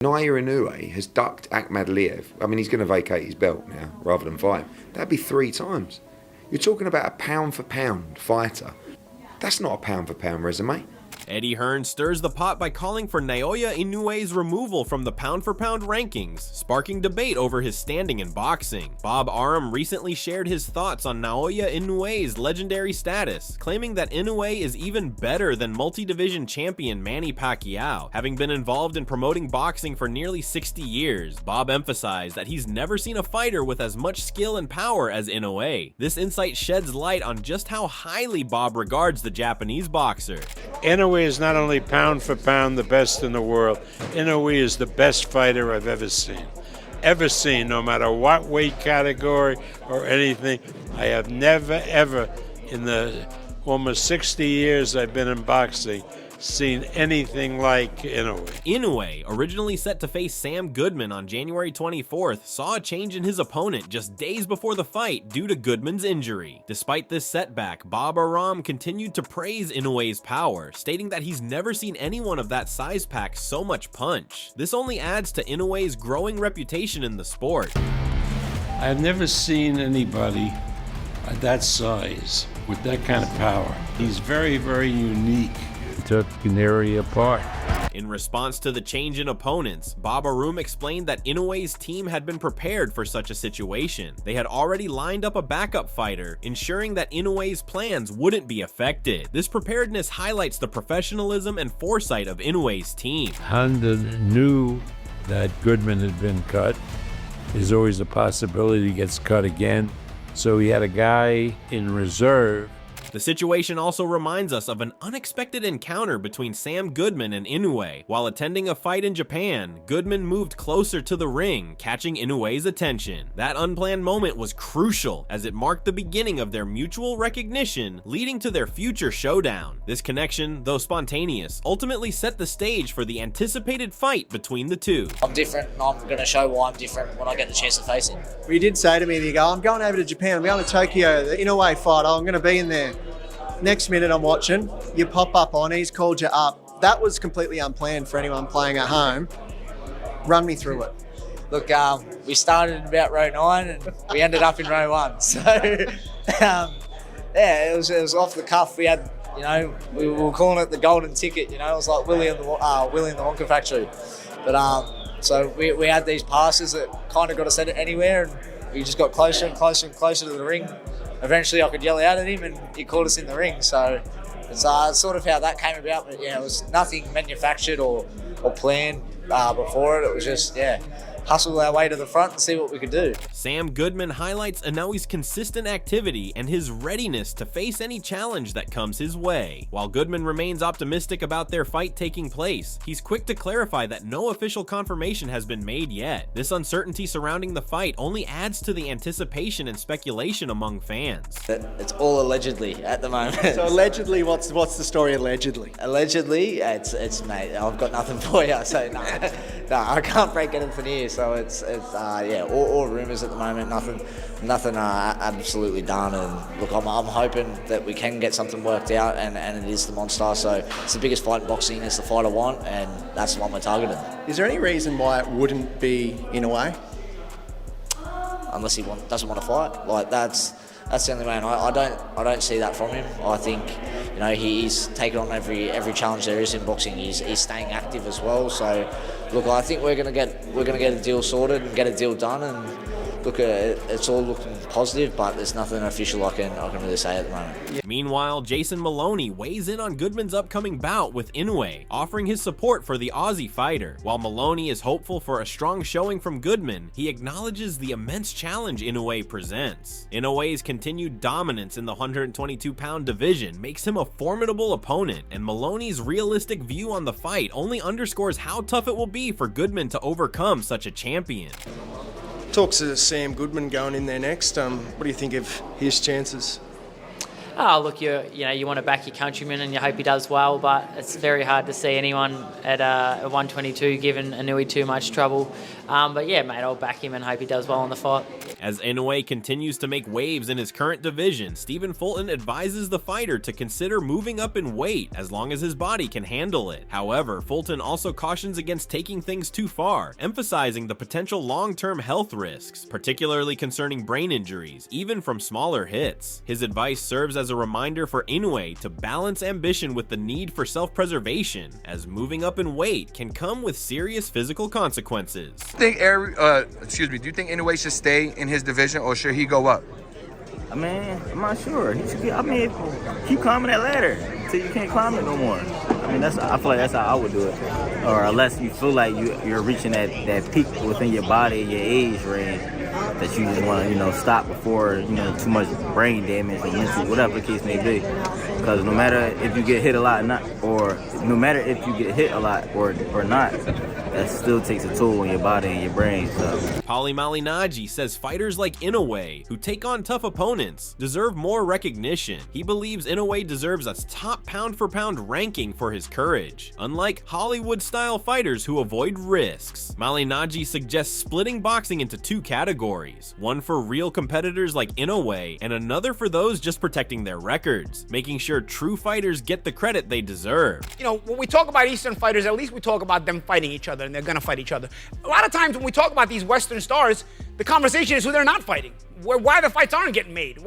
Inoue has ducked Akhmadaliev. I mean, he's going to vacate his belt now rather than fight. That'd be 3 times. You're talking about a pound-for-pound fighter. That's not a pound-for-pound resume. Eddie Hearn stirs the pot by calling for Naoya Inoue's removal from the pound-for-pound rankings, sparking debate over his standing in boxing. Bob Arum recently shared his thoughts on Naoya Inoue's legendary status, claiming that Inoue is even better than multi-division champion Manny Pacquiao. Having been involved in promoting boxing for nearly 60 years, Bob emphasized that he's never seen a fighter with as much skill and power as Inoue. This insight sheds light on just how highly Bob regards the Japanese boxer. Inoue is not only pound for pound the best in the world, Inoue is the best fighter I've ever seen. Ever seen, no matter what weight category or anything. I have never, ever, in the almost 60 years I've been in boxing, seen anything like Inoue. Inoue, originally set to face Sam Goodman on January 24th, saw a change in his opponent just days before the fight due to Goodman's injury. Despite this setback, Bob Arum continued to praise Inoue's power, stating that he's never seen anyone of that size pack so much punch. This only adds to Inoue's growing reputation in the sport. I've never seen anybody that size with that kind of power. He's very, very unique. Took Canary apart. In response to the change in opponents, Bob Arum explained that Inoue's team had been prepared for such a situation. They had already lined up a backup fighter, ensuring that Inoue's plans wouldn't be affected. This preparedness highlights the professionalism and foresight of Inoue's team. Honda knew that Goodman had been cut. There's always a possibility he gets cut again. So he had a guy in reserve. The situation also reminds us of an unexpected encounter between Sam Goodman and Inoue. While attending a fight in Japan, Goodman moved closer to the ring, catching Inoue's attention. That unplanned moment was crucial, as it marked the beginning of their mutual recognition, leading to their future showdown. This connection, though spontaneous, ultimately set the stage for the anticipated fight between the two. I'm different, and I'm going to show why I'm different when I get the chance to face him. Well, you did say to me, you go, I'm going over to Japan, I'm going to Tokyo, the Inoue fight, I'm going to be in there. Next minute I'm watching, you pop up on, he's called you up. That was completely unplanned for anyone playing at home. Run me through it. Look, we started in about row 9 and we ended up in row 1. So, yeah, it was off the cuff. We had, we were calling it the golden ticket, it was like Willy and the Wonka factory. But so we had these passes that kind of got us at it anywhere, and we just got closer and closer and closer to the ring. Eventually I could yell out at him and he caught us in the ring. So it's sort of how that came about. But yeah, it was nothing manufactured or planned before it. It was just, hustle our way to the front and see what we could do. Sam Goodman highlights Inoue's consistent activity and his readiness to face any challenge that comes his way. While Goodman remains optimistic about their fight taking place, he's quick to clarify that no official confirmation has been made yet. This uncertainty surrounding the fight only adds to the anticipation and speculation among fans. It's all allegedly at the moment. So allegedly, what's the story allegedly? Allegedly, it's mate, I've got nothing for you, so no, I can't break anything here. So it's all rumours at the moment, nothing absolutely done. And look, I'm hoping that we can get something worked out, and it is the Monster. So it's the biggest fight in boxing, it's the fight I want, and that's the one we're targeting. Is there any reason why it wouldn't be Inoue? Unless he doesn't want to fight, like that's the only way. And I don't see that from him. I think he's taken on every challenge there is in boxing. He's staying active as well. So look, I think we're gonna get a deal sorted and get a deal done. And look, it's all looking positive, but there's nothing official I can really say at the moment. Meanwhile, Jason Maloney weighs in on Goodman's upcoming bout with Inoue, offering his support for the Aussie fighter. While Maloney is hopeful for a strong showing from Goodman, he acknowledges the immense challenge Inoue presents. Inoue's continued dominance in the 122-pound division makes him a formidable opponent, and Maloney's realistic view on the fight only underscores how tough it will be for Goodman to overcome such a champion. Talks to Sam Goodman going in there next. What do you think of his chances? Oh, look, you want to back your countryman and you hope he does well, but it's very hard to see anyone at 122 giving Inoue too much trouble. But yeah, mate, I'll back him and hope he does well in the fight. As Inoue continues to make waves in his current division, Stephen Fulton advises the fighter to consider moving up in weight as long as his body can handle it. However, Fulton also cautions against taking things too far, emphasizing the potential long-term health risks, particularly concerning brain injuries, even from smaller hits. His advice serves as a reminder for Inoue to balance ambition with the need for self-preservation, as moving up in weight can come with serious physical consequences. Do you think Inoue should stay in his division or should he go up? I mean, I'm not sure. He should keep climbing that ladder until you can't climb it no more. I mean, I feel like that's how I would do it. Or unless you feel like you're reaching that peak within your body and your age range that you just want to, stop before, too much brain damage or mental, whatever the case may be. Because no matter if you get hit a lot or not, that still takes a toll on your body and your brain. So. Paulie Malignaggi says fighters like Inoue, who take on tough opponents, deserve more recognition. He believes Inoue deserves a top pound-for-pound ranking for his courage, unlike Hollywood-style fighters who avoid risks. Malignaggi suggests splitting boxing into two categories, one for real competitors like Inoue, and another for those just protecting their records, making sure true fighters get the credit they deserve. When we talk about Eastern fighters, at least we talk about them fighting each other, and they're gonna fight each other. A lot of times when we talk about these Western stars, the conversation is who they're not fighting, why the fights aren't getting made,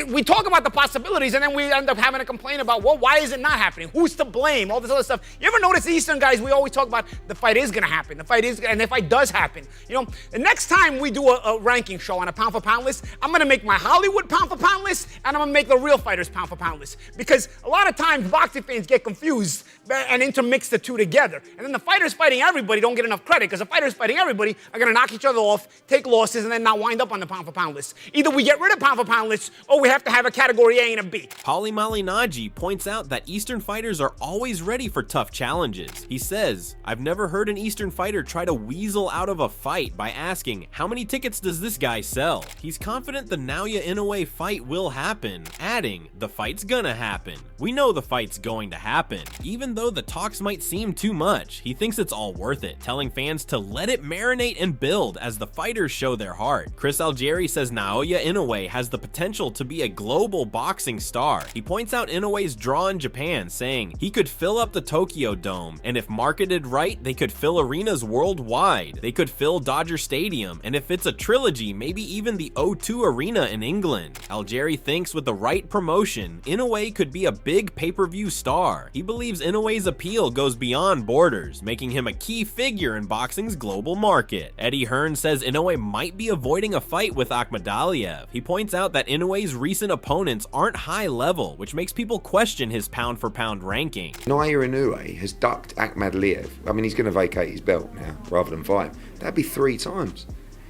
we talk about the possibilities and then we end up having to complain about, well, why is it not happening? Who's to blame? All this other stuff. You ever notice the Eastern guys, we always talk about the fight is gonna happen, and the fight does happen. The next time we do a ranking show on a pound for pound list, I'm gonna make my Hollywood pound for pound list and I'm gonna make the real fighters pound for pound list. Because a lot of times boxing fans get confused and intermix the two together. And then the fighters fighting everybody don't get enough credit because the fighters fighting everybody are gonna knock each other off, take losses, and then not wind up on the pound for pound list. Either we get rid of pound for pound lists or we have to have a category A and a B. Paulie Malignaggi points out that Eastern fighters are always ready for tough challenges. He says, "I've never heard an Eastern fighter try to weasel out of a fight by asking, how many tickets does this guy sell?" He's confident the Naoya Inoue fight will happen, adding, "The fight's gonna happen. We know the fight's going to happen." Even though the talks might seem too much, he thinks it's all worth it, telling fans to let it marinate and build as the fighters show their heart. Chris Algieri says Naoya Inoue has the potential to be a global boxing star. He points out Inoue's draw in Japan, saying he could fill up the Tokyo Dome, and if marketed right, they could fill arenas worldwide. They could fill Dodger Stadium, and if it's a trilogy, maybe even the O2 Arena in England. Algieri thinks with the right promotion, Inoue could be a big pay-per-view star. He believes Inoue's appeal goes beyond borders, making him a key figure in boxing's global market. Eddie Hearn says Inoue might be avoiding a fight with Akhmadaliev. He points out that Inoue's recent opponents aren't high level, which makes people question his pound-for-pound ranking. Naoya Inoue has ducked Akhmadaliev. I mean, he's going to vacate his belt now rather than fight. That'd be 3 times.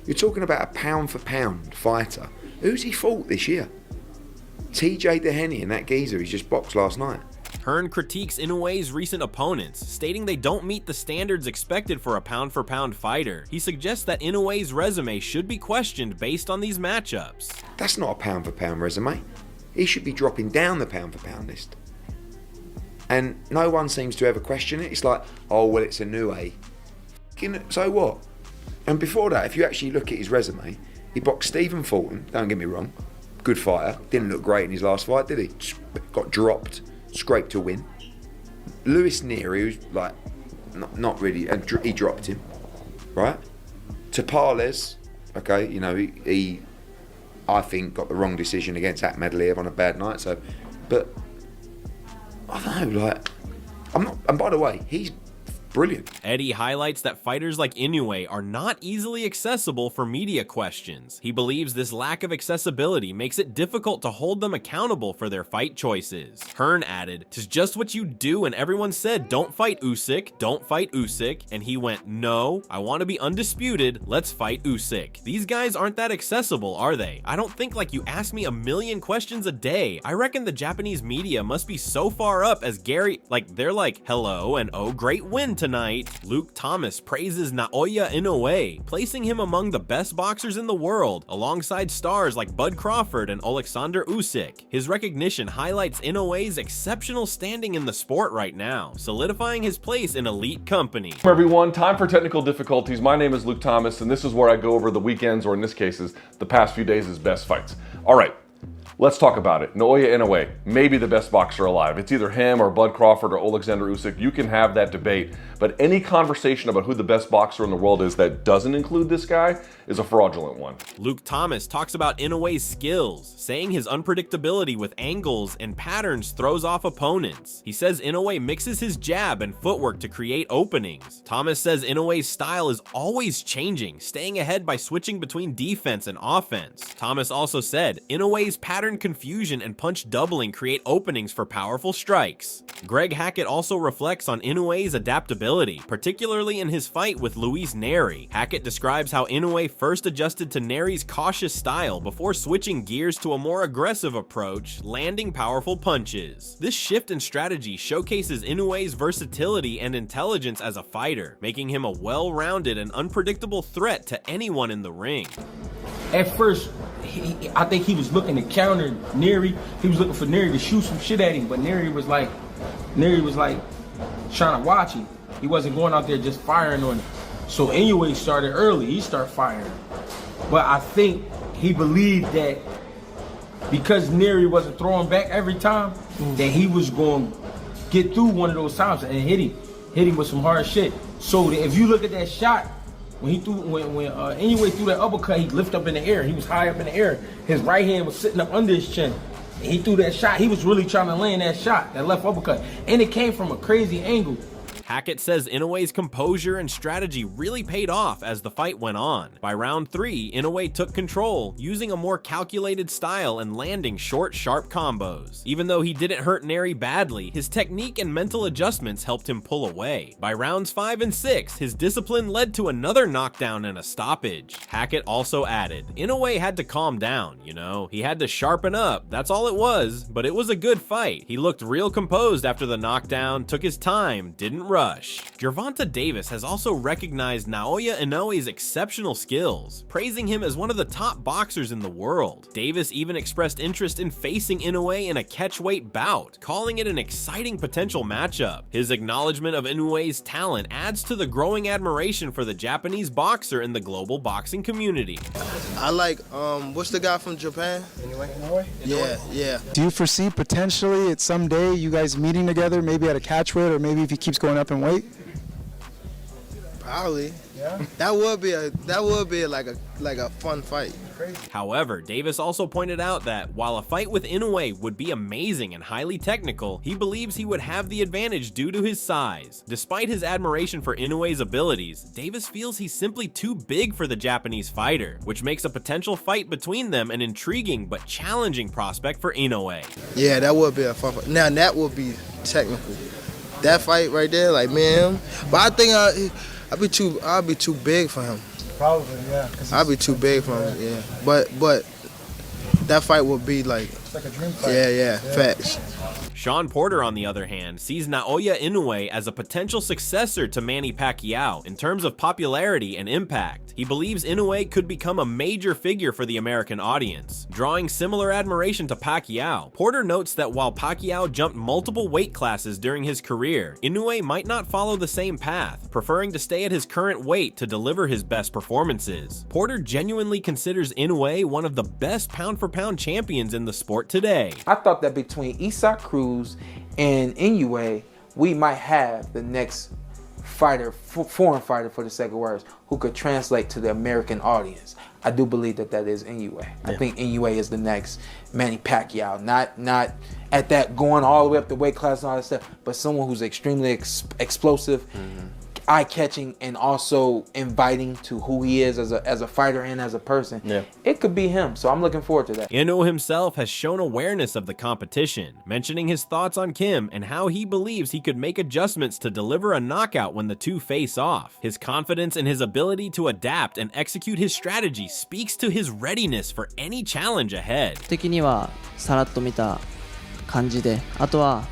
You're talking about a pound-for-pound fighter. Who's he fought this year? TJ Dehenny and that geezer he's just boxed last night. Hearn critiques Inoue's recent opponents, stating they don't meet the standards expected for a pound-for-pound fighter. He suggests that Inoue's resume should be questioned based on these matchups. That's not a pound-for-pound resume. He should be dropping down the pound-for-pound list. And no one seems to ever question it. It's like, oh, well, it's Inoue. So what? And before that, if you actually look at his resume, he boxed Stephen Fulton, don't get me wrong, good fighter, didn't look great in his last fight, did he? Got dropped, scraped a win. Lewis Neary, who's like, not really, and he dropped him, right? Tapales, okay, he I think got the wrong decision against Akhmadaliev on a bad night, so, but, I don't know, and by the way, he's brilliant. Eddie highlights that fighters like Inoue are not easily accessible for media questions. He believes this lack of accessibility makes it difficult to hold them accountable for their fight choices. Hearn added, "'Tis just what you do, and everyone said, don't fight Usyk, don't fight Usyk, and he went, no, I want to be undisputed, let's fight Usyk. These guys aren't that accessible, are they? I don't think like you ask me a million questions a day. I reckon the Japanese media must be so far up as Gary, like they're like, hello, and oh, great win tonight. tonight, Luke Thomas praises Naoya Inoue, placing him among the best boxers in the world, alongside stars like Bud Crawford and Alexander Usyk. His recognition highlights Inoue's exceptional standing in the sport right now, solidifying his place in elite company. Everyone, time for technical difficulties. My name is Luke Thomas, and this is where I go over the weekends, or in this case, the past few days' best fights. All right. Let's talk about it. Naoya Inoue, maybe the best boxer alive. It's either him or Bud Crawford or Alexander Usyk. You can have that debate, but any conversation about who the best boxer in the world is that doesn't include this guy is a fraudulent one. Luke Thomas talks about Inoue's skills, saying his unpredictability with angles and patterns throws off opponents. He says Inoue mixes his jab and footwork to create openings. Thomas says Inoue's style is always changing, staying ahead by switching between defense and offense. Thomas also said Inoue's pattern confusion and punch doubling create openings for powerful strikes. Greg Hackett also reflects on Inoue's adaptability, particularly in his fight with Luis Neri. Hackett describes how Inoue first adjusted to Neri's cautious style before switching gears to a more aggressive approach, landing powerful punches. This shift in strategy showcases Inoue's versatility and intelligence as a fighter, making him a well-rounded and unpredictable threat to anyone in the ring. At first, I think he was looking to counter Neri. He was looking for Neri to shoot some shit at him, but Neri was like trying to watch him. He wasn't going out there just firing on him. So Inoue started early. He started firing. But I think he believed that because Neri wasn't throwing back every time, that he was going to get through one of those times and hit him with some hard shit. So if you look at that shot, when Inoue threw that uppercut, he lifted up in the air. He was high up in the air. His right hand was sitting up under his chin. And he threw that shot. He was really trying to land that shot, that left uppercut. And it came from a crazy angle. Hackett says Inoue's composure and strategy really paid off as the fight went on. By round 3, Inoue took control, using a more calculated style and landing short, sharp combos. Even though he didn't hurt Neri badly, his technique and mental adjustments helped him pull away. By rounds 5 and 6, his discipline led to another knockdown and a stoppage. Hackett also added, Inoue had to calm down, you know? He had to sharpen up, that's all it was, but it was a good fight. He looked real composed after the knockdown, took his time, didn't rush. Gervonta Davis has also recognized Naoya Inoue's exceptional skills, praising him as one of the top boxers in the world. Davis even expressed interest in facing Inoue in a catchweight bout, calling it an exciting potential matchup. His acknowledgement of Inoue's talent adds to the growing admiration for the Japanese boxer in the global boxing community. I like, what's the guy from Japan? Inoue? Yeah. Do you foresee potentially at some day you guys meeting together, maybe at a catchweight, or maybe if he keeps going up in weight? Probably. Yeah. That would be like a fun fight. However, Davis also pointed out that while a fight with Inoue would be amazing and highly technical, he believes he would have the advantage due to his size. Despite his admiration for Inoue's abilities, Davis feels he's simply too big for the Japanese fighter, which makes a potential fight between them an intriguing but challenging prospect for Inoue. Yeah, that would be a fun fight. Now that would be technical. That fight right there, like me and him. But I think I'd be too big for him. Probably, yeah. I'd be too big for him, yeah. But that fight would be like, it's like a dream fight. Yeah, facts. Sean Porter, on the other hand, sees Naoya Inoue as a potential successor to Manny Pacquiao in terms of popularity and impact. He believes Inoue could become a major figure for the American audience, drawing similar admiration to Pacquiao. Porter notes that while Pacquiao jumped multiple weight classes during his career, Inoue might not follow the same path, preferring to stay at his current weight to deliver his best performances. Porter genuinely considers Inoue one of the best pound-for-pound champions in the sport today. I thought that between Isaac Cruz and Inoue, we might have the next fighter, foreign fighter for the sake of words, who could translate to the American audience. I do believe that is Inoue. Yeah. I think Inoue is the next Manny Pacquiao. Not at that going all the way up the weight class and all that stuff, but someone who's extremely explosive, eye-catching, and also inviting to who he is as a fighter and as a person. Yeah. It could be him, so I'm looking forward to that. Inoue himself has shown awareness of the competition, mentioning his thoughts on Kim and how he believes he could make adjustments to deliver a knockout when the two face off. His confidence in his ability to adapt and execute his strategy speaks to his readiness for any challenge ahead. 的にはさらっと見た感じで、あとは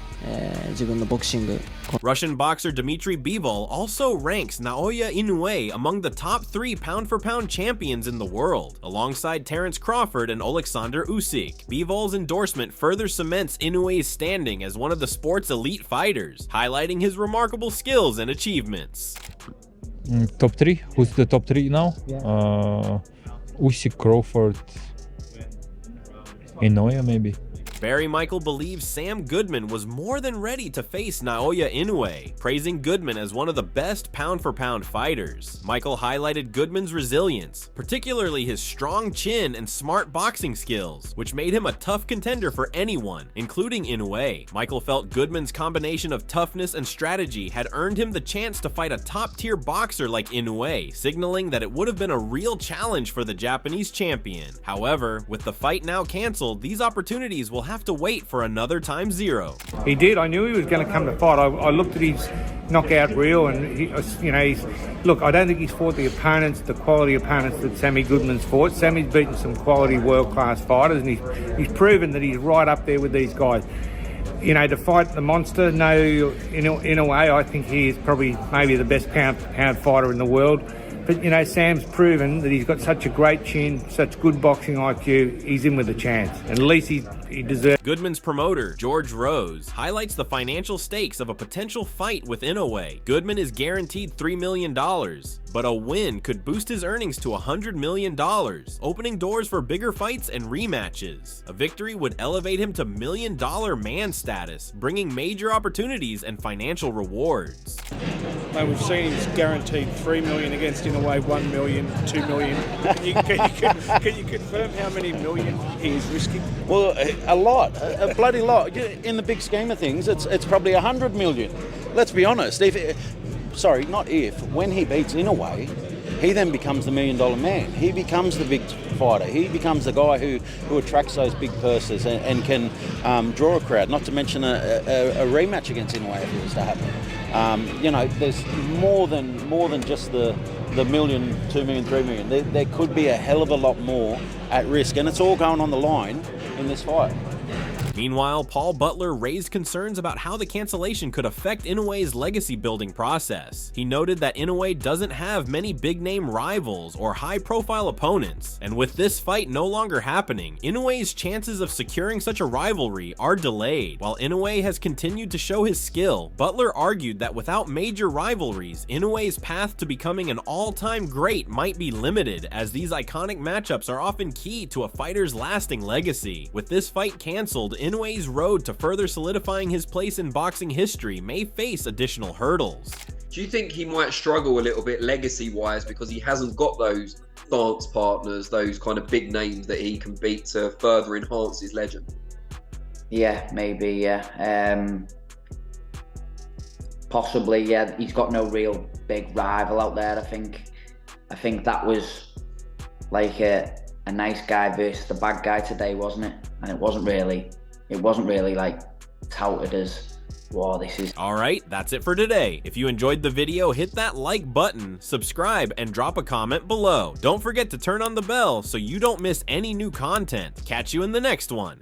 自分のボクシング Russian boxer Dmitry Bivol also ranks Naoya Inoue among the top 3 pound-for-pound champions in the world, alongside Terence Crawford and Alexander Usyk. Bivol's endorsement further cements Inoue's standing as one of the sport's elite fighters, highlighting his remarkable skills and achievements. Top 3? Who's the top 3 now? Usyk, Crawford, Inoue maybe. Barry Michael believes Sam Goodman was more than ready to face Naoya Inoue, praising Goodman as one of the best pound-for-pound fighters. Michael highlighted Goodman's resilience, particularly his strong chin and smart boxing skills, which made him a tough contender for anyone, including Inoue. Michael felt Goodman's combination of toughness and strategy had earned him the chance to fight a top-tier boxer like Inoue, signaling that it would have been a real challenge for the Japanese champion. However, with the fight now cancelled, these opportunities will have to wait for another time zero. He did. I knew he was going to come to fight. I looked at his knockout reel, and look, I don't think he's fought the opponents, the quality opponents that Sammy Goodman's fought. Sammy's beaten some quality world-class fighters, and he's proven that he's right up there with these guys. To fight the monster, no, in a way, I think he is probably maybe the best pound fighter in the world. But, Sam's proven that he's got such a great chin, such good boxing IQ, he's in with a chance. And at least he deserves. Goodman's promoter, George Rose, highlights the financial stakes of a potential fight with Inoue. Goodman is guaranteed $3 million, but a win could boost his earnings to $100 million, opening doors for bigger fights and rematches. A victory would elevate him to million-dollar man status, bringing major opportunities and financial rewards. Mate, we've seen he's guaranteed $3 million against Inoue, $1 million, $2 million. Can you confirm how many million he is risking? Well, a lot, a bloody lot. In the big scheme of things, it's probably 100 million. Let's be honest. When he beats Inoue, he then becomes the $1 million man. He becomes the big fighter. He becomes the guy who attracts those big purses and can draw a crowd. Not to mention a rematch against Inoue if it was to happen. There's more than just the $1 million, $2 million, $3 million. There could be a hell of a lot more at risk, and it's all going on the line in this fight. Meanwhile, Paul Butler raised concerns about how the cancellation could affect Inoue's legacy-building process. He noted that Inoue doesn't have many big-name rivals or high-profile opponents, and with this fight no longer happening, Inoue's chances of securing such a rivalry are delayed. While Inoue has continued to show his skill, Butler argued that without major rivalries, Inoue's path to becoming an all-time great might be limited, as these iconic matchups are often key to a fighter's lasting legacy. With this fight cancelled, Inoue's road to further solidifying his place in boxing history may face additional hurdles. Do you think he might struggle a little bit legacy-wise because he hasn't got those dance partners, those kind of big names that he can beat to further enhance his legend? Yeah, maybe, yeah. Possibly, yeah. He's got no real big rival out there, I think that was like a nice guy versus the bad guy today, wasn't it? And it wasn't really like touted as, whoa, this is... Alright, that's it for today. If you enjoyed the video, hit that like button, subscribe, and drop a comment below. Don't forget to turn on the bell so you don't miss any new content. Catch you in the next one.